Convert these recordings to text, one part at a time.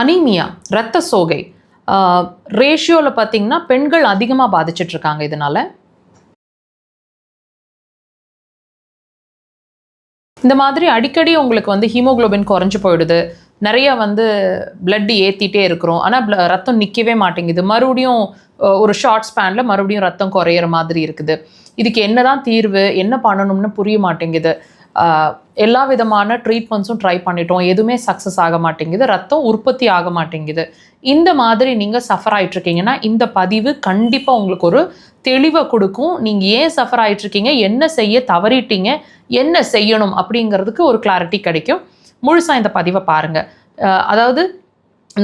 Anaemia, இரத்த சோகை ரேஷியோவில் பார்த்தீங்கன்னா பெண்கள் அதிகமாக பாதிச்சுட்டு இருக்காங்க இதனால. இந்த மாதிரி அடிக்கடி உங்களுக்கு வந்து ஹீமோகுளோபின் குறைஞ்சு போயிடுது, நிறைய வந்து பிளட் ஏற்றிட்டே இருக்கிறோம், ஆனால் ரத்தம் நிற்கவே மாட்டேங்குது, மறுபடியும் ஒரு ஷார்ட் ஸ்பேனில் மறுபடியும் ரத்தம் குறையிற மாதிரி இருக்குது. இதுக்கு என்னதான் தீர்வு, என்ன பண்ணணும்னு புரிய மாட்டேங்குது. எல்லா விதமான ட்ரீட்மெண்ட்ஸும் ட்ரை பண்ணிட்டோம், எதுவுமே சக்ஸஸ் ஆக மாட்டேங்குது, ரத்தம் உற்பத்தி ஆக மாட்டேங்குது. இந்த மாதிரி நீங்கள் சஃபர் ஆகிட்ருக்கீங்கன்னா இந்த பதிவு கண்டிப்பாக உங்களுக்கு ஒரு தெளிவை கொடுக்கும். நீங்கள் ஏன் சஃபர் ஆகிட்ருக்கீங்க, என்ன செய்ய தவறிட்டீங்க, என்ன செய்யணும் அப்படிங்கிறதுக்கு ஒரு கிளாரிட்டி கிடைக்கும். முழுசாக இந்த பதிவை பாருங்கள். அதாவது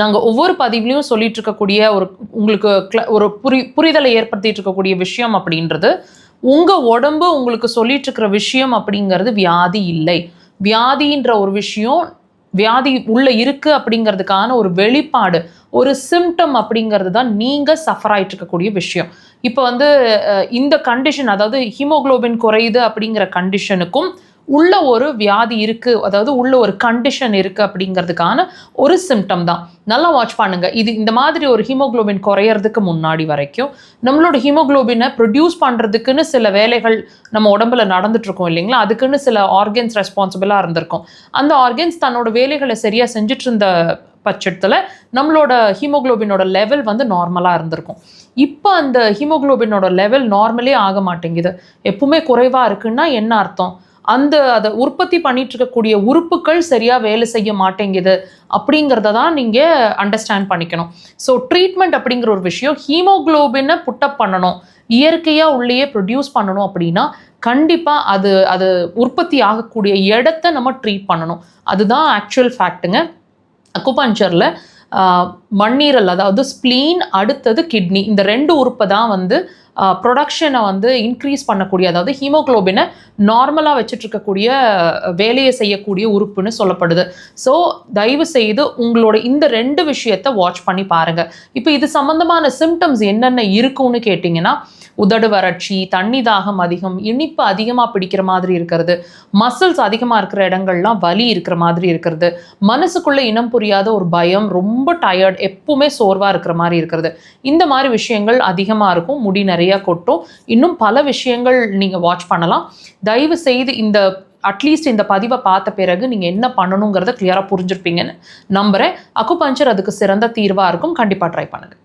நாங்கள் ஒவ்வொரு பதிவுலையும் சொல்லிட்டு இருக்கக்கூடிய உங்களுக்கு ஒரு புரிதலை ஏற்படுத்திட்டு இருக்கக்கூடிய விஷயம் அப்படின்றது, உங்கள் உடம்பு உங்களுக்கு சொல்லிட்டு இருக்கிற விஷயம் அப்படிங்கிறது வியாதி இல்லை. வியாதின்ற ஒரு விஷயம் வியாதி உள்ள இருக்கு அப்படிங்கிறதுக்கான ஒரு வெளிப்பாடு, ஒரு சிம்டம் அப்படிங்கிறது தான் நீங்கள் சஃபர் ஆகிட்டு இருக்கக்கூடிய விஷயம். இப்போ வந்து இந்த கண்டிஷன், அதாவது ஹீமோகுளோபின் குறையுது அப்படிங்கிற கண்டிஷனுக்கும் உள்ள ஒரு வியாதி இருக்குது, அதாவது உள்ள ஒரு கண்டிஷன் இருக்குது அப்படிங்கிறதுக்கான ஒரு சிம்டம் தான். நல்லா வாட்ச் பண்ணுங்கள். இந்த மாதிரி ஒரு ஹீமோகுளோபின் குறையிறதுக்கு முன்னாடி வரைக்கும் நம்மளோட ஹீமோகுளோபினை ப்ரொடியூஸ் பண்ணுறதுக்குன்னு சில வேலைகள் நம்ம உடம்புல நடந்துட்டுருக்கோம் இல்லைங்களா, அதுக்குன்னு சில ஆர்கன்ஸ் ரெஸ்பான்சிபிளாக இருந்திருக்கும். அந்த ஆர்கன்ஸ் தன்னோட வேலைகளை சரியாக செஞ்சுட்டு இருந்த பட்சத்தில் நம்மளோட ஹீமோகுளோபினோட லெவல் வந்து நார்மலாக இருந்திருக்கும். இப்போ அந்த ஹீமோகுளோபினோட லெவல் நார்மலே ஆக மாட்டேங்குது, எப்பவுமே குறைவாக இருக்குன்னா என்ன அர்த்தம்? அதை உற்பத்தி பண்ணிட்டு இருக்கக்கூடிய உறுப்புகள் சரியாக வேலை செய்ய மாட்டேங்குது அப்படிங்கிறத தான் நீங்கள் அண்டர்ஸ்டாண்ட் பண்ணிக்கணும். ஸோ ட்ரீட்மெண்ட் அப்படிங்கிற ஒரு விஷயம், ஹீமோகுளோபினை புட்டப் பண்ணணும், இயற்கையாக உள்ளேயே ப்ரொடியூஸ் பண்ணணும் அப்படின்னா கண்டிப்பாக அது உற்பத்தி ஆகக்கூடிய இடத்த நம்ம ட்ரீட் பண்ணணும். அதுதான் ஆக்சுவல் ஃபேக்ட்டுங்க. அக்குபஞ்சரில் மண்ணீரல், அதாவது ஸ்ப்ளீன், அடுத்தது கிட்னி, இந்த 2 உறுப்பை தான் வந்து ப்ரொடக்ஷனை வந்து இன்க்ரீஸ் பண்ணக்கூடிய, அதாவது ஹீமோகுளோபினை நார்மலாக வச்சுட்டு இருக்கக்கூடிய வேலையை செய்யக்கூடிய உறுப்புன்னு சொல்லப்படுது. ஸோ தயவு செய்து உங்களோட இந்த 2 விஷயத்தை வாட்ச் பண்ணி பாருங்கள். இப்போ இது சம்மந்தமான சிம்டம்ஸ் என்னென்ன இருக்குன்னு கேட்டிங்கன்னா, உதடு வறட்சி, தண்ணி தாகம் அதிகம், இனிப்பு அதிகமாக பிடிக்கிற மாதிரி இருக்கிறது, மசில்ஸ் அதிகமாக இருக்கிற இடங்கள்லாம் வலி இருக்கிற மாதிரி இருக்கிறது, மனசுக்குள்ளே இனம் புரியாத ஒரு பயம், ரொம்ப டயர்ட், எப்பவுமே சோர்வாக இருக்கிற மாதிரி இருக்கிறது, இந்த மாதிரி விஷயங்கள் அதிகமாக இருக்கும். முடி நிறையா கொட்டும், இன்னும் பல விஷயங்கள் நீங்கள் வாட்ச் பண்ணலாம். தயவு செய்து அட்லீஸ்ட் இந்த பதிவை பார்த்த பிறகு நீங்கள் என்ன பண்ணணுங்கிறத கிளியராக புரிஞ்சிருப்பீங்கன்னு நம்புகிறேன். அக்குபஞ்சர் அதுக்கு சிறந்த தீர்வாக இருக்கும். கண்டிப்பாக ட்ரை பண்ணுங்கள்.